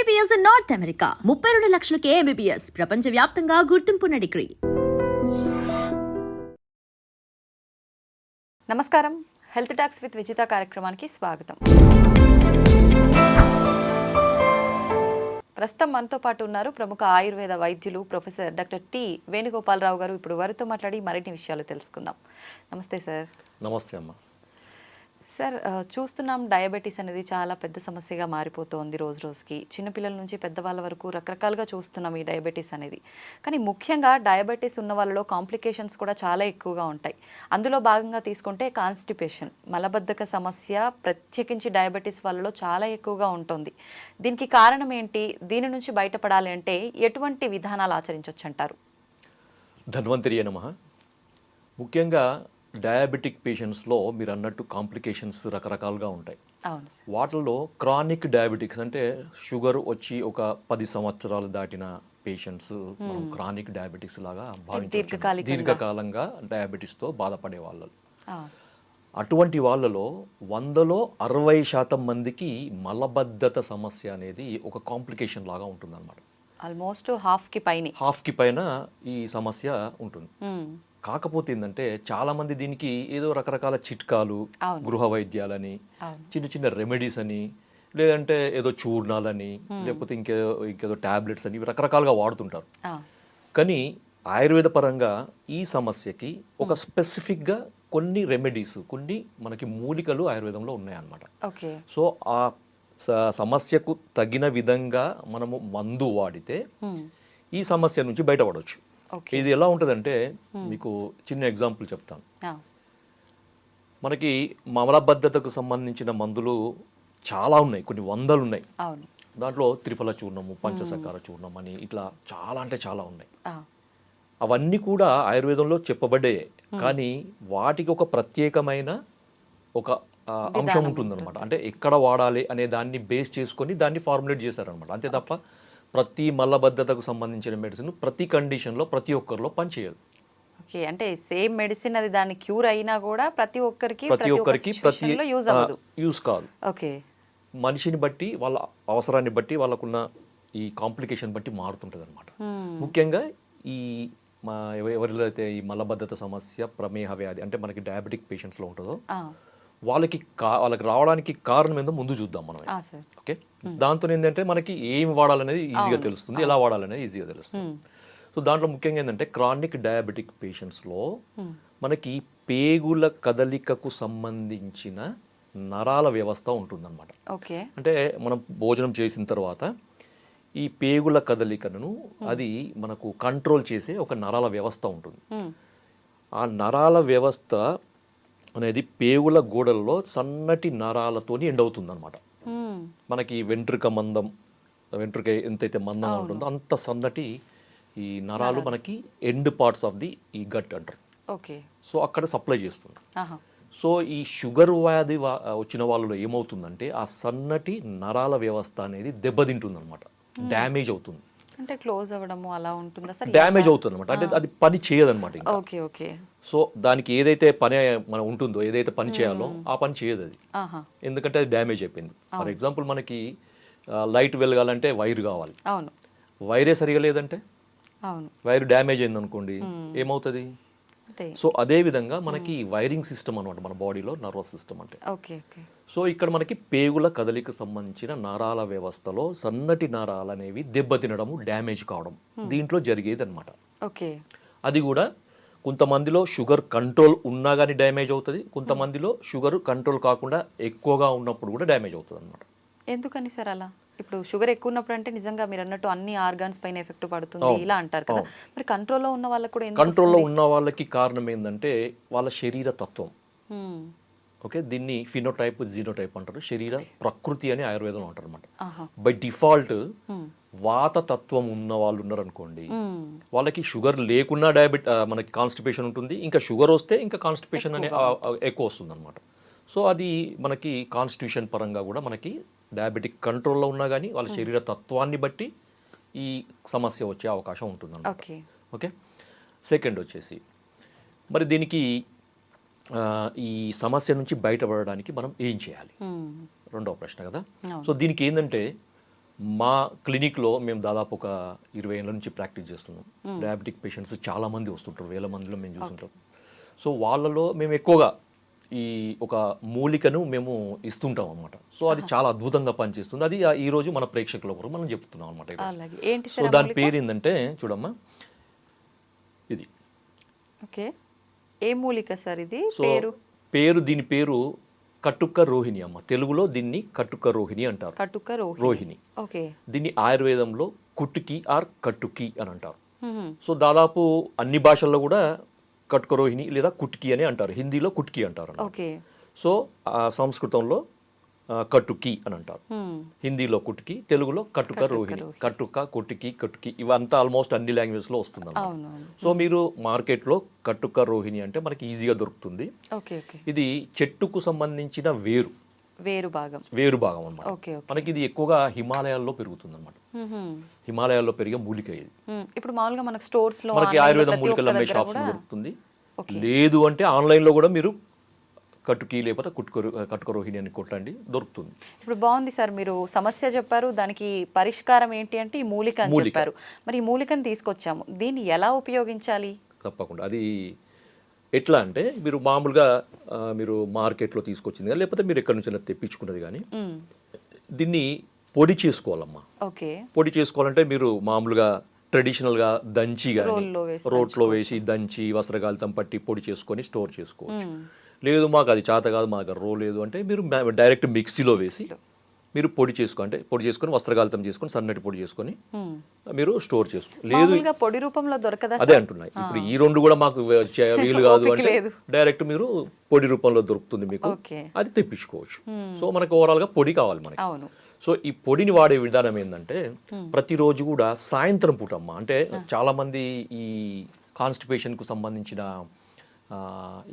MBBS in North America. 32 లక్షలకే MBBS. ప్రపంచవ్యాప్తంగా గుర్తింపున్న degree. నమస్కారం. Health talks with Vijitha కార్యక్రమానికి స్వాగతం. ప్రస్తుతం మనతో పాటు ఉన్నారు ప్రముఖ ఆయుర్వేద వైద్యులు ప్రొఫెసర్ డాక్టర్ టి వేణుగోపాలరావు గారు. ఇప్పుడు వారితో మాట్లాడి మరిన్ని విషయాలు తెలుసుకుందాం. నమస్తే సార్. నమస్తే అమ్మ. సార్, చూస్తున్నాం డయాబెటీస్ అనేది చాలా పెద్ద సమస్యగా మారిపోతోంది రోజు రోజుకి. చిన్నపిల్లల నుంచి పెద్దవాళ్ళ వరకు రకరకాలుగా చూస్తున్నాం ఈ డయాబెటీస్ అనేది. కానీ ముఖ్యంగా డయాబెటీస్ ఉన్న వాళ్ళలో కాంప్లికేషన్స్ కూడా చాలా ఎక్కువగా ఉంటాయి. అందులో భాగంగా తీసుకుంటే కాన్స్టిపేషన్, మలబద్ధక సమస్య ప్రత్యేకించి డయాబెటీస్ వాళ్ళలో చాలా ఎక్కువగా ఉంటుంది. దీనికి కారణం ఏంటి? దీని నుంచి బయటపడాలి అంటే ఎటువంటి విధానాలు ఆచరించవచ్చు అంటారు? ధన్వంతరి నమః. ముఖ్యంగా డయాబెటిక్ పేషెంట్స్లో మీరు అన్నట్టు కాంప్లికేషన్స్ రకరకాలుగా ఉంటాయి. అవును. వాటిల్లో క్రానిక్ డయాబెటిక్స్ అంటే షుగర్ వచ్చి ఒక 10 సంవత్సరాలు దాటిన పేషెంట్స్ మనం క్రానిక్ డయాబెటిక్స్ లాగా భావించవచ్చు. దీర్ఘకాలంగా డయాబెటీస్తో బాధపడే వాళ్ళు. అటువంటి వాళ్ళలో 100లో 60% మందికి మలబద్ధత సమస్య అనేది ఒక కాంప్లికేషన్ లాగా ఉంటుందన్నమాట. ఆల్మోస్ట్ హాఫ్కి పైన ఈ సమస్య ఉంటుంది. కాకపోతే ఏంటంటే చాలా మంది దీనికి ఏదో రకరకాల చిట్కాలు, గృహ వైద్యాలని, చిన్న చిన్న రెమెడీస్ అని, లేదంటే ఏదో చూర్ణాలని, లేకపోతే ఇంకేదో టాబ్లెట్స్ అని రకరకాలుగా వాడుతుంటారు. కానీ ఆయుర్వేద పరంగా ఈ సమస్యకి ఒక స్పెసిఫిక్గా కొన్ని రెమెడీస్, కొన్ని మనకి మూలికలు ఆయుర్వేదంలో ఉన్నాయన్నమాట. సో ఆ సమస్యకు తగిన విధంగా మనము మందు వాడితే ఈ సమస్య నుంచి బయటపడవచ్చు. ఇది ఎలా ఉంటుందంటే మీకు చిన్న ఎగ్జాంపుల్ చెప్తాను. మనకి మలబద్ధతకు సంబంధించిన మందులు చాలా ఉన్నాయి, కొన్ని వందలు ఉన్నాయి. దాంట్లో త్రిఫల చూర్ణము, పంచసకార చూర్ణం అని ఇట్లా చాలా అంటే చాలా ఉన్నాయి. అవన్నీ కూడా ఆయుర్వేదంలో చెప్పబడ్డే, కానీ వాటికి ఒక ప్రత్యేకమైన ఒక అంశం ఉంటుందన్నమాట. అంటే ఎక్కడ వాడాలి అనే దాన్ని బేస్ చేసుకొని దాన్ని ఫార్ములేట్ చేశారనమాట. అంతే తప్ప ప్రతి మలబద్ధతకు సంబంధించిన మెడిసిన్ ప్రతి కండిషన్లో ప్రతి ఒక్కరిలో పనిచేయదు. ఓకే, అంటే సేమ్ మెడిసిన్ అది దాని క్యూర్ అయినా కూడా ప్రతి ఒక్కరికి యూజ్ కాదు. ఓకే, మనిషిని బట్టి, వాళ్ళ అవసరాన్ని బట్టి, వాళ్ళకున్న ఈ కాంప్లికేషన్ బట్టి మారుతుంటుంది అనమాట. ముఖ్యంగా ఈ ఎవరిలో అయితే ఈ మలబద్ధత సమస్య, ప్రమేహ వ్యాధి అంటే మనకి డయాబెటిక్ పేషెంట్స్లో ఉంటుందో వాళ్ళకి రావడానికి కారణం ఏందో ముందు చూద్దాం మనం. ఓకే, దాంతో ఏంటంటే మనకి ఏం వాడాలనేది ఈజీగా తెలుస్తుంది, ఎలా వాడాలనేది ఈజీగా తెలుస్తుంది. సో దాంట్లో ముఖ్యంగా ఏంటంటే క్రానిక్ డయాబెటిక్ పేషెంట్స్లో మనకి పేగుల కదలికకు సంబంధించిన నరాల వ్యవస్థ ఉంటుందన్నమాట. అంటే మనం భోజనం చేసిన తర్వాత ఈ పేగుల కదలికను అది మనకు కంట్రోల్ చేసే ఒక నరాల వ్యవస్థ ఉంటుంది. ఆ నరాల వ్యవస్థ అనేది పేగుల గోడల్లో సన్నటి నరాలతోని ఎండవుతుంది అనమాట. మనకి వెంట్రుక ఎంతైతే మందంగా ఉంటుందో అంత సన్నటి ఈ నరాలు మనకి ఎండ్ పార్ట్స్ ఆఫ్ ది ఈ గట్ అంటారు. సో అక్కడ సప్లై చేస్తుంది. సో ఈ షుగర్ వ్యాధి వచ్చిన వాళ్ళలో ఏమవుతుందంటే ఆ సన్నటి నరాల వ్యవస్థ అనేది దెబ్బతింటుంది అనమాట, డ్యామేజ్ అవుతుంది. అంటే క్లోజ్ అవ్వడము అలా ఉంటుందా సార్? డ్యామేజ్ అవుతుంది అనమాట. అంటే అది పని చేయదన్నమాట. ఓకే. సో దానికి ఏదైతే పని మనం ఉంటుందో, ఏదైతే పని చేయాలో ఆ పని చేయదు అది, ఎందుకంటే అది డ్యామేజ్ అయిపోయింది. ఫర్ ఎగ్జాంపుల్ మనకి లైట్ వెలగాలంటే వైర్ కావాలి. వైరే సరిగా లేదంటే, వైర్ డ్యామేజ్ అయింది అనుకోండి, ఏమవుతుంది? సో అదే విధంగా మనకి వైరింగ్ సిస్టమ్ అనమాట మన బాడీలో, నర్వస్ సిస్టమ్ అంటే. సో ఇక్కడ మనకి పేగుల కదలిక సంబంధించిన నరాల వ్యవస్థలో సన్నటి నరాలు అనేవి దెబ్బతినడము, డ్యామేజ్ కావడం దీంట్లో జరిగేది అనమాట. అది కూడా కొంతమందిలో షుగర్ కంట్రోల్ ఉన్నా కానీ డ్యామేజ్ అవుతుంది, కొంతమందిలో షుగర్ కంట్రోల్ కాకుండా ఎక్కువగా ఉన్నప్పుడు కూడా డ్యామేజ్ అవుతుంది అనమాట. ఎందుకని సార్ అలా? ఇప్పుడు షుగర్ ఎక్కువ ఉన్నప్పుడు అంటే నిజంగా మీరు అన్నట్టు అన్ని ఆర్గాన్స్ పైన ఎఫెక్ట్ పడుతుంది ఇలా అంటారు కదా, మరి కంట్రోల్లో ఉన్న వాళ్ళకి కూడా కంట్రోల్లో ఉన్న వాళ్ళకి కారణం ఏంటంటే వాళ్ళ శరీర తత్వం. ఓకే, దీన్ని ఫినోటైప్, జీనోటైప్ అంటారు. శరీర ప్రకృతి అని ఆయుర్వేదంలో అంటారు అనమాట. బై డిఫాల్ట్ వాత తత్వం ఉన్న వాళ్ళు ఉన్నారు అనుకోండి, వాళ్ళకి షుగర్ లేకున్నా మనకి కాన్స్టిపేషన్ ఉంటుంది, ఇంకా షుగర్ వస్తే ఇంకా కాన్స్టిపేషన్ అనే ఎక్కువ వస్తుంది అనమాట. సో అది మనకి కాన్స్టిట్యూషన్ పరంగా కూడా మనకి డయాబెటిక్ కంట్రోల్లో ఉన్నా కానీ వాళ్ళ శరీర తత్వాన్ని బట్టి ఈ సమస్య వచ్చే అవకాశం ఉంటుంది అన్నమాట. ఓకే, సెకండ్ వచ్చేసి మరి దీనికి ఈ సమస్య నుంచి బయటపడడానికి మనం ఏం చేయాలి, రెండవ ప్రశ్న కదా. సో దీనికి ఏంటంటే మా క్లినిక్లో మేము దాదాపు ఒక 20 ఏళ్ళ నుంచి ప్రాక్టీస్ చేస్తున్నాం. డయాబెటిక్ పేషెంట్స్ చాలా మంది వస్తుంటారు, వేల మందిలో మేము చూస్తుంటాం. సో వాళ్ళలో మేము ఎక్కువగా ఈ ఒక మూలికను మేము ఇస్తుంటాం అనమాట. సో అది చాలా అద్భుతంగా పనిచేస్తుంది. అది ఈ రోజు మన ప్రేక్షకుల కొరకు మనం చెప్తున్నాం అనమాట. సో దాని పేరు ఏంటంటే చూడమ్మా, ఇది ఓకే, ఏ మూలిక సార్ ఇది? పేరు దీని పేరు కటుక్క రోహిణి అమ్మ. తెలుగులో దీన్ని కటుక్క రోహిణి అంటారు. కటుక్క రోహిణి. ఓకే. దీన్ని ఆయుర్వేదంలో కుట్టుకి ఆర్ కట్టుకి అని అంటారు. సో దాదాపు అన్ని భాషల్లో కూడా కటుక రోహిణి లేదా కుట్కి అని అంటారు. హిందీలో కుట్కి అంటారు. ఓకే. సో సంస్కృతంలో కట్టుకి అని అంటారు, హిందీలో కుట్కి, తెలుగులో కటుక రోహిణి. కటుక, కుట్టుకి, కట్టుకి ఇవంతా ఆల్మోస్ట్ అన్ని లాంగ్వేజ్ లో వస్తుంది. సో మీరు మార్కెట్లో కటుక రోహిణి అంటే మనకి ఈజీగా దొరుకుతుంది. ఇది చెట్టుకు సంబంధించిన వేరు భాగం అన్నమాట. మనకి ఇది ఎక్కువగా హిమాలయాల్లో పెరుగుతుంది అన్నమాట. హిమాలయాల్లో పెరిగే మూలిక ఇది. ఇప్పుడు మామూలుగా మనకి స్టోర్స్ లో మనకి ఆయుర్వేదం మూలికలు అమ్మే షాప్స్ దొరుకుతుంది. లేదు అంటే ఆన్లైన్ లో కూడా మీరు కట్టుకి లేకపోతే కటుక రోహిణి అని కొట్టండి, దొరుకుతుంది. ఇప్పుడు బాగుంది సార్, మీరు సమస్య చెప్పారు, దానికి పరిష్కారం ఏంటి అంటే ఈ మూలిక అని చెప్పారు. మరి ఈ మూలికను తీసుకొచ్చాము, దీన్ని ఎలా ఉపయోగించాలి? తప్పకుండా అది ఎట్లా అంటే మీరు మామూలుగా మీరు మార్కెట్లో తీసుకొచ్చింది కానీ లేకపోతే మీరు ఎక్కడి నుంచి తెప్పించుకున్నది కానీ దీన్ని పొడి చేసుకోవాలమ్మా. ఓకే. పొడి చేసుకోవాలంటే మీరు మామూలుగా ట్రెడిషనల్గా దంచి కానీ రోట్లో వేసి దంచి వస్త్రగాలితం పట్టి పొడి చేసుకొని స్టోర్ చేసుకోవచ్చు. లేదు మాకు అది చేత కాదు, మాకు రో లేదు అంటే మీరు డైరెక్ట్ మిక్సీలో వేసి మీరు పొడి చేసుకొని వస్త్రగాలితం చేసుకొని సన్నటి పొడి చేసుకొని మీరు స్టోర్ చేసుకో. లేదు పొడి రూపంలో దొరకదా? అదే అంటున్నాయి. ఇప్పుడు ఈ రెండు కూడా మాకు వీలు కాదు అంటే డైరెక్ట్ మీరు పొడి రూపంలో దొరుకుతుంది మీకు, అది తెప్పించుకోవచ్చు. సో మనకు ఓవరాల్ గా పొడి కావాలి మనకి. సో ఈ పొడిని వాడే విధానం ఏంటంటే ప్రతిరోజు కూడా సాయంత్రం పూట అమ్మ, అంటే చాలా మంది ఈ కాన్స్టిపేషన్ కు సంబంధించిన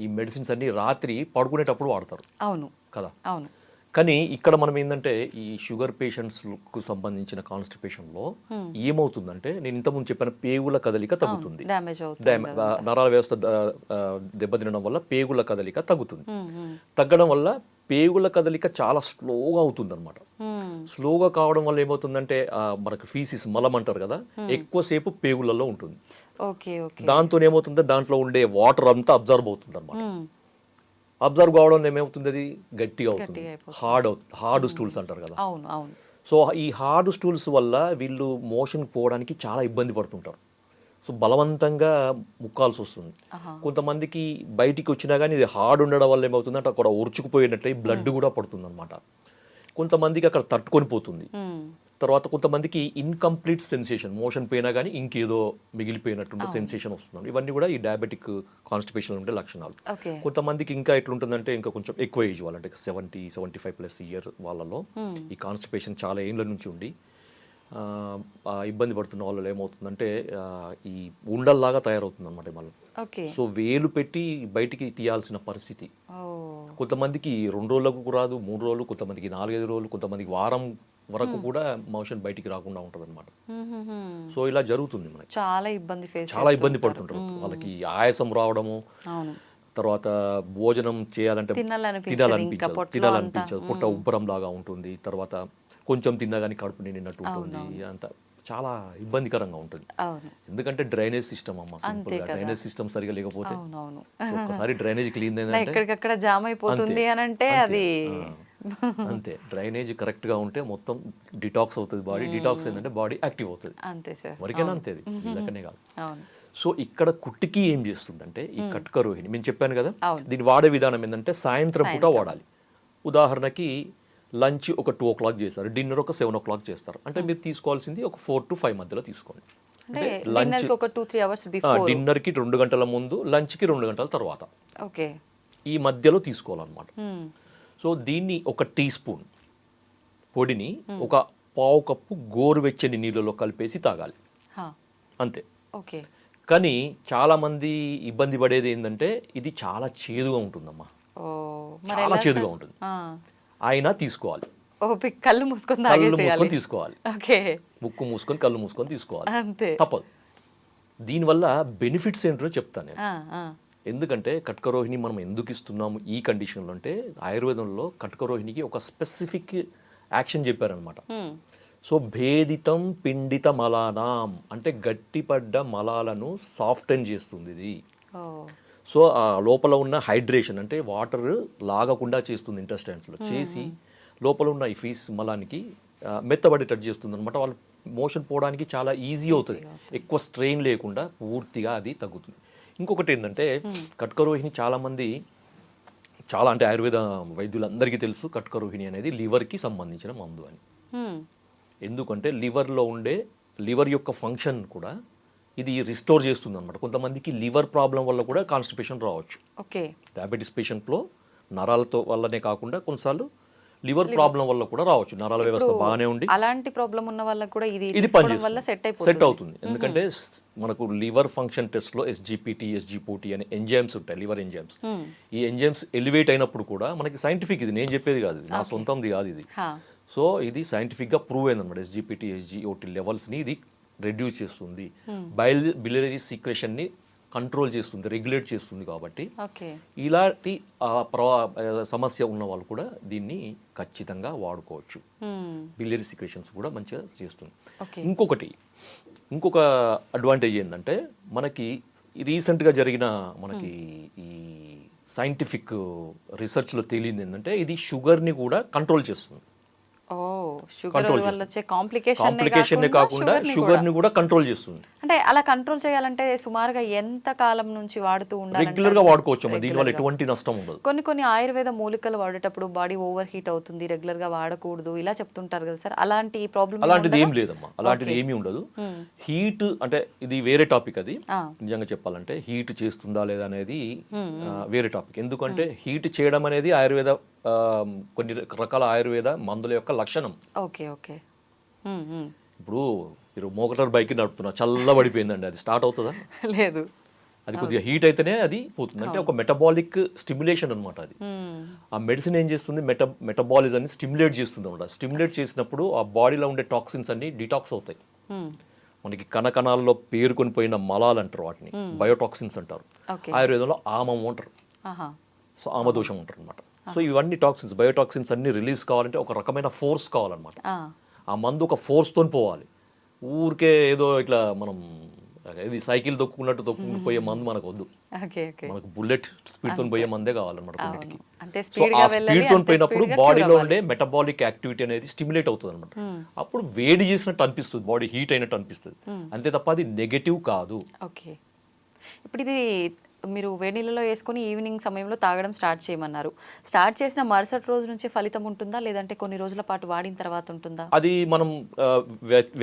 ఈ మెడిసిన్స్ అన్ని రాత్రి పడుకునేటప్పుడు వాడతారు. అవును కదా. అవును. కానీ ఇక్కడ మనం ఏంటంటే ఈ షుగర్ పేషెంట్స్ కు సంబంధించిన కాన్స్టిపేషన్ లో ఏమవుతుందంటే నేను ఇంతకుముందు చెప్పిన పేగుల కదలిక తగ్గుతుంది. నరాల వ్యవస్థ దెబ్బతినడం వల్ల పేగుల కదలిక తగ్గుతుంది. తగ్గడం వల్ల పేగుల కదలిక చాలా స్లోగా అవుతుంది అనమాట. స్లోగా కావడం వల్ల ఏమవుతుందంటే మనకు ఫీసిస్ మలం అంటారు కదా, ఎక్కువసేపు పేగులలో ఉంటుంది. దాంతో ఏమవుతుందో దాంట్లో ఉండే వాటర్ అంతా అబ్జర్వ్ అవుతుంది అనమాట. అబ్జర్వ్ కావడం ఏమవుతుంది, అది గట్టిగా అవుతుంది, హార్డ్ స్టూల్స్ అంటారు కదా. సో ఈ హార్డ్ స్టూల్స్ వల్ల వీళ్ళు మోషన్ పోవడానికి చాలా ఇబ్బంది పడుతుంటారు. సో బలవంతంగా ముక్కాల్సి వస్తుంది. కొంతమందికి బయటికి వచ్చినా కానీ ఇది హార్డ్ ఉండడం వల్ల ఏమవుతుందంటే అక్కడ ఉరుచుకుపోయినట్టు బ్లడ్ కూడా పడుతుంది అనమాట. కొంతమందికి అక్కడ తట్టుకొని పోతుంది. తర్వాత కొంతమందికి ఇన్కంప్లీట్ సెన్సేషన్, మోషన్ పోయినా కానీ ఇంకేదో మిగిలిపోయినట్టు సెన్సేషన్ వస్తుంది. ఇవన్నీ కూడా ఈ డయాబెటిక్ కాన్స్టిపేషన్ ఉండే లక్షణాలు. కొంతమందికి ఇంకా ఎట్లుంటుందంటే ఇంకా కొంచెం ఎక్కువ ఏజ్ వాళ్ళంటే 70-75+ ఇయర్ వాళ్ళలో ఈ కాన్స్టిపేషన్ చాలా ఏళ్ళ నుంచి ఉండి ఇబ్బంది పడుతున్న వాళ్ళు ఏమవుతుందంటే ఈ ఉండల్లాగా తయారవుతుంది అనమాట మళ్ళీ. సో వేలు పెట్టి బయటికి తీయాల్సిన పరిస్థితి. కొంతమందికి 2 రోజులకు రాదు, 3 రోజులు, కొంతమందికి 4-5 రోజులు, కొంతమందికి వారం వరకు కూడా మోషన్ బయటికి రాకుండా ఉంటుంది అనమాట. సో ఇలా జరుగుతుంది మనకి. చాలా ఇబ్బంది పడుతుంటారు. వాళ్ళకి ఆయాసం రావడము, తర్వాత భోజనం చేయాలంటే తినాలనిపించదు, పొట్ట ఉబ్బరం లాగా ఉంటుంది, తర్వాత కొంచెం తిన్నా కానీ కడుపు నిండినట్టు ఉంటుంది. అంత చాలా ఇబ్బందికరంగా ఉంటుంది. ఎందుకంటే డ్రైనేజ్ సిస్టమ్ అమ్మ, సింపుల్ గా డ్రైనేజ్ సిస్టమ్ సరిగా లేకపోతే ఒక్కసారి డ్రైనేజ్ క్లీన్ ఎక్కడికక్కడ జామ్ అయిపోతుంది అని అంటే అది అంతే. డ్రైనేజ్ కరెక్ట్ గా ఉంటే మొత్తం డిటాక్స్ అవుతుంది బాడీ. డిటాక్స్ ఏంటంటే బాడీ యాక్టివ్ అవుతుంది. వరకేనా అంతే, వీళ్ళకనే కాదు. సో ఇక్కడ కుట్టికి ఏం చేస్తుందంటే ఈ కటుక రోహిణి నేను చెప్పాను కదా, దీన్ని వాడే విధానం ఏంటంటే సాయంత్రం పూట వాడాలి. ఉదాహరణకి లంచ్ ఒక 2 o'clock చేస్తారు, డిన్నర్ ఒక 7 o'clock చేస్తారు అంటే మీరు తీసుకోవాల్సింది ఒక 4 to 5 మధ్యలో తీసుకోండి. డిన్నర్ కి 2 గంటల ముందు, లంచ్ కి 2 గంటల తర్వాత, ఈ మధ్యలో తీసుకోవాలన్నమాట. సో దీన్ని ఒక టీ స్పూన్ పొడిని ఒక పావు కప్పు గోరువెచ్చని నీళ్ళలో కలిపేసి తాగాలి, అంతే. కానీ చాలా మంది ఇబ్బంది పడేది ఏంటంటే ఇది చాలా చేదుగా ఉంటుందమ్మా, చాలా చేదుగా ఉంటుంది. అయినా తీసుకోవాలి, కళ్ళు మూసుకొని తీసుకోవాలి, ముక్కు మూసుకొని కళ్ళు మూసుకొని తీసుకోవాలి, తప్పదు. దీనివల్ల బెనిఫిట్స్ ఏంటో చెప్తాను నేను. ఎందుకంటే కటుక రోహిణి మనం ఎందుకు ఇస్తున్నాము ఈ కండిషన్లో అంటే ఆయుర్వేదంలో కటుక రోహిణికి ఒక స్పెసిఫిక్ యాక్షన్ చెప్పారనమాట. సో భేదితం పిండిత మలానాం అంటే గట్టిపడ్డ మలాలను సాఫ్టెన్ చేస్తుంది ఇది. ఓ సో ఆ లోపల ఉన్న హైడ్రేషన్ అంటే వాటర్ లాగకుండా చేస్తుంది ఇంటెస్టైన్స్లో, చేసి లోపల ఉన్న ఈ ఫీస్ మలానికి మెత్తబడేటట్టు చేస్తుంది అనమాట. వాళ్ళు మోషన్ పోవడానికి చాలా ఈజీ అవుతుంది, ఎక్కువ స్ట్రెయిన్ లేకుండా పూర్తిగా అది తగ్గుతుంది. ఇంకొకటి ఏంటంటే కట్కరోహిణి చాలామంది చాలా అంటే ఆయుర్వేద వైద్యులందరికీ తెలుసు కట్కరోహిణి అనేది లివర్కి సంబంధించిన మందు అని. ఎందుకంటే లివర్లో ఉండే లివర్ యొక్క ఫంక్షన్ కూడా ఇది రిస్టోర్ చేస్తుంది అనమాట. కొంతమందికి లివర్ ప్రాబ్లం వల్ల కూడా కాన్స్టిపేషన్ రావచ్చు. ఓకే, డయాబెటీస్ పేషెంట్లో నరాలతో వల్లనే కాకుండా కొన్నిసార్లు లివర్ ప్రాబ్లం వల్ల కూడా రావచ్చు. నరాల వ్యవస్థ బాగానే ఉండి అలాంటి ప్రాబ్లం ఉన్న వాళ్ళకి కూడా ఇది ఇది తీసుకోవడం వల్ల సెట్ అవుతుంది. ఎందుకంటే మనకు లివర్ ఫంక్షన్ టెస్ట్లో ఎస్జిపిటి ఎస్జిపోటి అనే ఎంజైమ్స్ ఉంటాయి, లివర్ ఎంజైమ్స్. ఈ ఎంజైమ్స్ ఎలివేట్ అయినప్పుడు కూడా మనకి సైంటిఫిక్, ఇది నేను చెప్పేది కాదు, నా సొంతంది కాదు ఇది. సో ఇది సైంటిఫిక్గా ప్రూవ్ అయింది అనమాట. ఎస్జిపిటి ఎస్జిఓటి లెవెల్స్ని ఇది రెడ్యూస్ చేస్తుంది, బిలియరీ సీక్రెషన్ని కంట్రోల్ చేస్తుంది, రెగ్యులేట్ చేస్తుంది. కాబట్టి ఇలాంటి సమస్య ఉన్న వాళ్ళు కూడా దీన్ని ఖచ్చితంగా వాడుకోవచ్చు. బిలియరీ సీక్రెషన్స్ కూడా మంచిగా చేస్తుంది. ఇంకొక అడ్వాంటేజ్ ఏంటంటే మనకి రీసెంట్గా జరిగిన మనకి ఈ సైంటిఫిక్ రీసెర్చ్లో తేలింది ఏంటంటే ఇది షుగర్ని కూడా కంట్రోల్ చేస్తుంది. కాంప్లికేషన్ కాకుండా షుగర్ ని కూడా కంట్రోల్ చేస్తుంది. అంటే అలా కంట్రోల్ చేయాలంటే సుమారుగా ఎంత కాలం నుంచి వాడుతూ ఉండాలి? రెగ్యులర్ గా వాడుకోవచ్చు, దీనివల్ల ఎటువంటి నష్టం ఉండదు. కొన్ని ఆయుర్వేద మూలికలు వాడేటప్పుడు బాడీ ఓవర్ హీట్ అవుతుంది, రెగ్యులర్ గా వాడకూడదు ఇలా చెప్తుంటారు కదా సార్, అలాంటి ప్రాబ్లం? అలాంటిది ఏం లేదమ్మా, అలాంటిది ఏమీ ఉండదు. హీట్ అంటే ఇది వేరే టాపిక్, అది నిజంగా చెప్పాలంటే హీట్ చేస్తుందా లేదా అనేది వేరే టాపిక్. ఎందుకంటే హీట్ చేయడం అనేది ఆయుర్వేద కొన్ని రకాల ఆయుర్వేద మందుల యొక్క లక్షణం. ఇప్పుడు మీరు మోటార్ బైక్ నడుపుతున్నా, చల్లబడిపోయిందండి, అది స్టార్ట్ అవుతుందా? లేదు. అది కొద్దిగా హీట్ అయితేనే అది పోతుంది. అంటే ఒక మెటబాలిక్ స్టిమ్యులేషన్ అనమాట అది. ఆ మెడిసిన్ ఏం చేస్తుంది, మెటబాలిజాన్ని స్టిమ్యులేట్ చేస్తుంది అనమాట. స్టిమ్యులేట్ చేసినప్పుడు ఆ బాడీలో ఉండే టాక్సిన్స్ అన్ని డిటాక్స్ అవుతాయి. మనకి కణకణాల్లో పేరుకొని పోయిన మలాలు అంటారు, వాటిని బయోటాక్సిన్స్ అంటారు. ఆయుర్వేదంలో ఆమం అంటారు, సో ఆమదోషం అంటారు అనమాట. సో ఇవన్నీ టాక్సిన్స్, బయోటాక్సిన్స్ అన్ని రిలీజ్ కావాలంటే ఒక రకమైన ఫోర్స్ కావాలన్నమాట. ఆ మందు ఒక ఫోర్స్తో పోవాలి. ఊరికే ఏదో ఇట్లా మనం ఇది సైకిల్ తొక్కున్నట్టు తొక్కుని పోయే మందు మనకు వద్దు. మనకు బుల్లెట్ స్పీడ్ తో పోయే మందే కావాలన్నమాట కొన్నిటికి. స్పీడ్ తో పోయినప్పుడు బాడీలో ఉండే మెటబాలిక్ యాక్టివిటీ అనేది స్టిమ్యులేట్ అవుతుంది అనమాట. అప్పుడు వేడి చేసినట్టు అనిపిస్తుంది, బాడీ హీట్ అయినట్టు అనిపిస్తుంది, అంతే తప్ప అది నెగటివ్ కాదు. ఇప్పుడు ఇది మీరు వేడి నీళ్ళలో వేసుకొని ఈవినింగ్ సమయంలో తాగడం స్టార్ట్ చేయమన్నారు. స్టార్ట్ చేసిన మరుసటి రోజు నుంచి ఫలితం ఉంటుందా, లేదంటే కొన్ని రోజుల పాటు వాడిన తర్వాత ఉంటుందా? అది మనం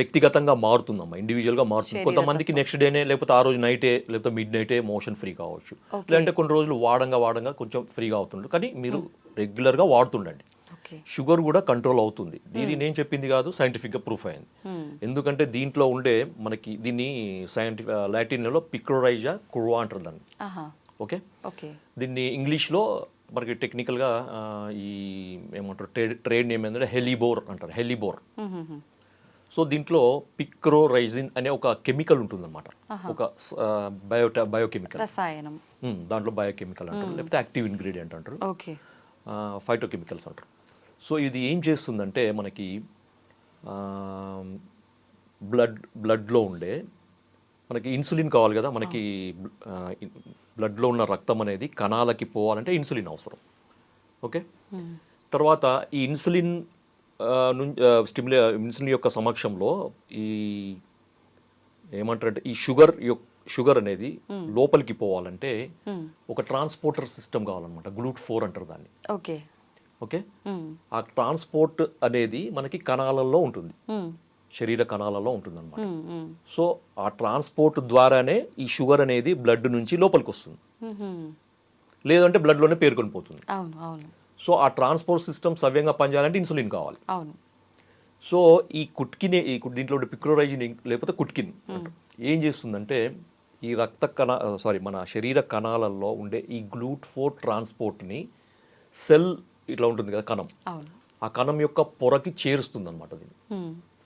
వ్యక్తిగతంగా మారుతుందమ్మా, ఇండివిజువల్ గా మారుతుంది. కొంతమందికి నెక్స్ట్ డేనే లేకపోతే ఆ రోజు నైటే లేకపోతే మిడ్ నైటే మోషన్ ఫ్రీ కావచ్చు, లేదంటే కొన్ని రోజులు వాడంగా కొంచెం ఫ్రీగా అవుతుంది. కానీ మీరు రెగ్యులర్ గా వాడుతుండండి, షుగర్ కూడా కంట్రోల్ అవుతుంది. ఇది నేను చెప్పింది కాదు, సైంటిఫిక్ గా ప్రూఫ్ అయింది. ఎందుకంటే దీంట్లో ఉండే మనకి దీన్ని లాటిన్ లో పిక్రోరైజా కుర్వా అంటారు దాన్ని. ఓకే, దీన్ని ఇంగ్లీష్ లో మనకి టెక్నికల్ గా ఈ ఏమంటారు ట్రేడ్ నేమ్ ఏంటంటే హెలిబోర్ అంటారు, హెలిబోర్. సో దీంట్లో పిక్రోరైజిన్ అనే ఒక కెమికల్ ఉంటుంది అనమాట, ఒక బయోకెమికల్ రసాయనం. దాంట్లో బయోకెమికల్ అంటారు, లేకపోతే యాక్టివ్ ఇంగ్రీడియంట్ అంటారు, ఫైటోకెమికల్స్ అంటారు. సో ఇది ఏం చేస్తుందంటే మనకి బ్లడ్లో ఉండే మనకి ఇన్సులిన్ కావాలి కదా, మనకి బ్లడ్లో ఉన్న రక్తం అనేది కణాలకి పోవాలంటే ఇన్సులిన్ అవసరం. ఓకే, తర్వాత ఈ ఇన్సులిన్ ఇన్సులిన్ యొక్క సమక్షంలో ఈ ఏమంటారంటే ఈ షుగర్ అనేది లోపలికి పోవాలంటే ఒక ట్రాన్స్పోర్టర్ సిస్టమ్ కావాలన్నమాట, GLUT4 అంటారు దాన్ని. ఓకే, ఆ ట్రాన్స్పోర్ట్ అనేది మనకి కణాలలో ఉంటుంది, శరీర కణాలలో ఉంటుంది అనమాట. సో ఆ ట్రాన్స్పోర్ట్ ద్వారానే ఈ షుగర్ అనేది బ్లడ్ నుంచి లోపలికి వస్తుంది, లేదంటే బ్లడ్లోనే పేరుకొని పోతుంది. సో ఆ ట్రాన్స్పోర్ట్ సిస్టమ్ సవ్యంగా పనిచేయాలంటే ఇన్సులిన్ కావాలి. సో ఈ దీంట్లో పిక్రోరైజిన్ లేకపోతే కుట్కిన్ ఏం చేస్తుందంటే ఈ మన శరీర కణాలలో ఉండే ఈ GLUT4 ట్రాన్స్పోర్ట్ని సెల్ ఇట్లా ఉంటుంది కదా కణం, ఆ కణం యొక్క పొరకి చేరుస్తుంది అనమాట. దీన్ని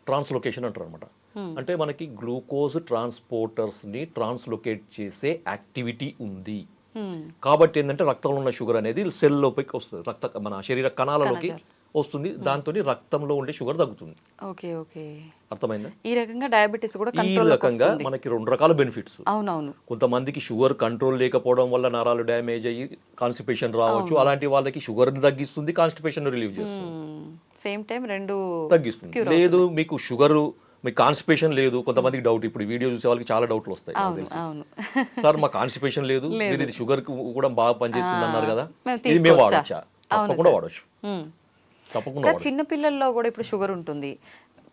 ట్రాన్స్లోకేషన్ అంటారు అనమాట. అంటే మనకి గ్లూకోజ్ ట్రాన్స్పోర్టర్స్ని ట్రాన్స్లోకేట్ చేసే యాక్టివిటీ ఉంది. కాబట్టి ఏంటంటే రక్తంలో ఉన్న షుగర్ అనేది సెల్ లోపలికి వస్తుంది, మన శరీర కణాలలోకి వస్తుంది, దాంతో రక్తంలో ఉండే షుగర్ తగ్గుతుంది. ఓకే ఓకే, అర్థమైందా? ఈ రకంగా డయాబెటీస్ కూడా ఈ కంట్రోల్ రకంగా మనకి 2 రకాల బెనిఫిట్స్. అవునవును. కొంతమందికి షుగర్ కంట్రోల్ లేకపోవడం వల్ల నరాలు డ్యామేజ్ అయ్యి కాన్స్టిపేషన్ రావచ్చు. అలాంటి వాళ్ళకి షుగర్ తగ్గిస్తుంది, కాన్స్టిపేషన్ రిలీవ్ చేస్తుంది, సేమ్ టైం రెండు తగ్గిస్తుంది. లేదు మీకు షుగర్, మీకు కాన్స్టిపేషన్ లేదు, కొంతమందికి డౌట్, ఇప్పుడు వీడియో చూసే వాళ్ళకి చాలా డౌట్లు వస్తాయి నాకు తెలిసి. అవును. సార్ మా కాన్స్టిపేషన్ లేదు, మీరు ఇది షుగర్ కూడా బాగా పనిచేస్తుంది అన్నారు కదా, మేము ఇది మేము వాడచ్చా? తప్పకుండా వాడచ్చు, తప్పకుండా సార్ చిన్న పిల్లల్లో కూడా ఇప్పుడు షుగర్ ఉంటుంది,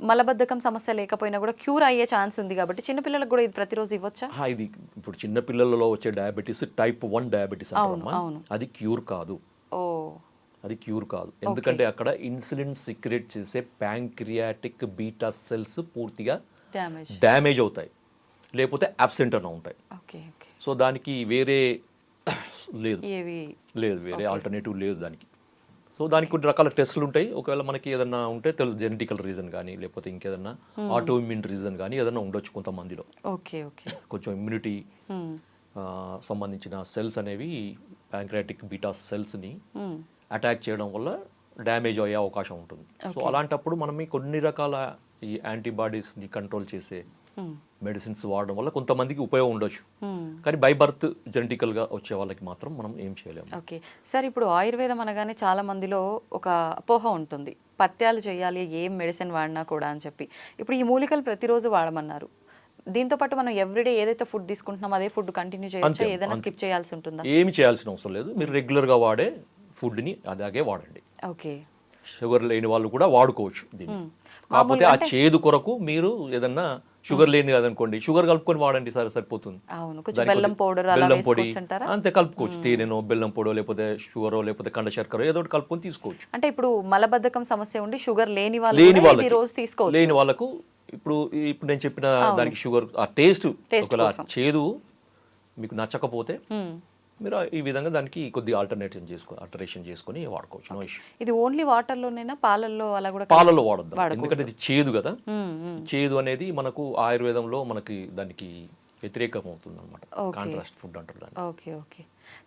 మలబద్ధకం సమస్య లేకపోయినా కూడా క్యూర్ అయ్యే ఛాన్స్ ఉంది కాబట్టి చిన్న పిల్లలకు కూడా ఇది ప్రతిరోజు ఇవ్వచ్చా? ఇది ఇప్పుడు చిన్న పిల్లలలో వచ్చే డయాబెటీస్ టైప్ 1 డయాబెటీస్ అంటారమ్మా, అది క్యూర్ కాదు. ఓ, అది క్యూర్ కాదు. ఎందుకంటే అక్కడ ఇన్సులిన్ సిక్రెట్ చేసే ప్యాంక్రియాటిక్ బీటా సెల్స్ పూర్తిగా డ్యామేజ్ అవుతాయి, లేకపోతే అబ్సెంట్ అన్న ఉంటాయి. Okay okay. సో దానికి వేరే లేదు, ఏవి లేదు వేరే ఆల్టర్నేటివ్ లేదు దానికి. సో దానికి కొన్ని రకాల టెస్టులు ఉంటాయి. ఒకవేళ మనకి ఏదన్నా ఉంటే తెలుసు, జెనెటికల్ రీజన్ కానీ లేకపోతే ఇంకేదన్నా ఆటో ఇమ్యూన్ రీజన్ కానీ ఏదన్నా ఉండొచ్చు కొంతమందిలో. Okay okay. కొంచెం ఇమ్యూనిటీ సంబంధించిన సెల్స్ అనేవి ప్యాంక్రియాటిక్ బీటా సెల్స్ని అటాక్ చేయడం వల్ల డ్యామేజ్ అయ్యే అవకాశం ఉంటుంది. సో అలాంటప్పుడు మనం ఈ కొన్ని రకాల ఈ యాంటీబాడీస్ని కంట్రోల్ చేసే మెడిసిన్స్ వాడడం వల్ల కొంతమందికి ఉపయోగం ఉండొచ్చు, కానీ బై బర్త్ జెనెటికల్గా వచ్చే వాళ్ళకి మాత్రం మనం ఏం చేయలేము. ఓకే సార్, ఇప్పుడు ఆయుర్వేదం అనగానే చాలా మందిలో ఒక అపోహ ఉంటుంది, పత్యాలు చేయాలి ఏం మెడిసిన్ వాడినా కూడా అని చెప్పి. ఇప్పుడు ఈ మూలికలు ప్రతిరోజు వాడమన్నారు, దీంతో పాటు మనం ఎవ్రీడే ఏదైతే ఫుడ్ తీసుకుంటున్నామో అదే ఫుడ్ కంటిన్యూ చేయొచ్చా, ఏదైనా స్కిప్ చేయాల్సి ఉంటుందా? ఏమి చేయాల్సిన అవసరం లేదు, మీరు రెగ్యులర్గా వాడే ఫుడ్ని అలాగే వాడండి. ఓకే. షుగర్ లేని వాళ్ళు కూడా వాడుకోవచ్చు దీన్ని, కాకపోతే ఆ చేదు కొరకు మీరు ఏదన్నా షుగర్ లేని కదనుకోండి, షుగర్ కలుపుకొని వాడండి, సరే సరిపోతుంది. బెల్లం పౌడర్, బెల్లం పొడి అంతే కలుపుకోవచ్చు, తేనెనో బెల్లం పొడో లేకపోతే షుగరో లేకపోతే కండ శర్కర ఏదో ఒకటి కలుపుకొని తీసుకోవచ్చు. అంటే ఇప్పుడు మలబద్ధకం సమస్య ఉండి షుగర్ లేని వాళ్ళకి రోజు తీసుకోవచ్చు, లేని వాళ్ళకు ఇప్పుడు నేను చెప్పిన దానికి షుగర్ ఆ టేస్ట్ ఒకవేళ చేదు మీకు నచ్చకపోతే మీరు ఈ విధంగా దానికి కొద్దిగా ఆల్టరేషన్ చేసుకొని వాడుకోవచ్చు, నో ఇష్యూ. ఇది ఓన్లీ వాటర్ లోనేనా, పాలల్లో అలా కూడా? పాలల్లో వాడద్దు, ఎందుకంటే ఇది చేదు కదా. చేదు అనేది మనకు ఆయుర్వేదంలో మనకి దానికి వ్యతిరేకం అవుతుంది అనమాట, కాంట్రాస్ట్ ఫుడ్ అంటారు దాన్ని. Okay okay,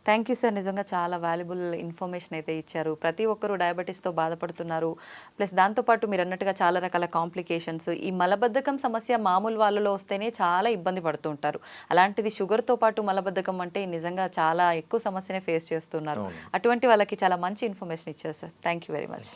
thank you sir, నిజంగా చాలా వాల్యుబుల్ ఇన్ఫర్మేషన్ అయితే ఇచ్చారు. ప్రతి ఒక్కరూ డయాబెటీస్తో బాధపడుతున్నారు, ప్లస్ దాంతోపాటు మీరు అన్నట్టుగా చాలా రకాల కాంప్లికేషన్స్, ఈ మలబద్ధకం సమస్య మామూలు వాళ్ళలో వస్తేనే చాలా ఇబ్బంది పడుతూ ఉంటారు, అలాంటిది షుగర్తో పాటు మలబద్ధకం అంటే నిజంగా చాలా ఎక్కువ సమస్యనే ఫేస్ చేస్తున్నారు. అటువంటి వాళ్ళకి చాలా మంచి ఇన్ఫర్మేషన్ ఇచ్చారు sir, thank you very much.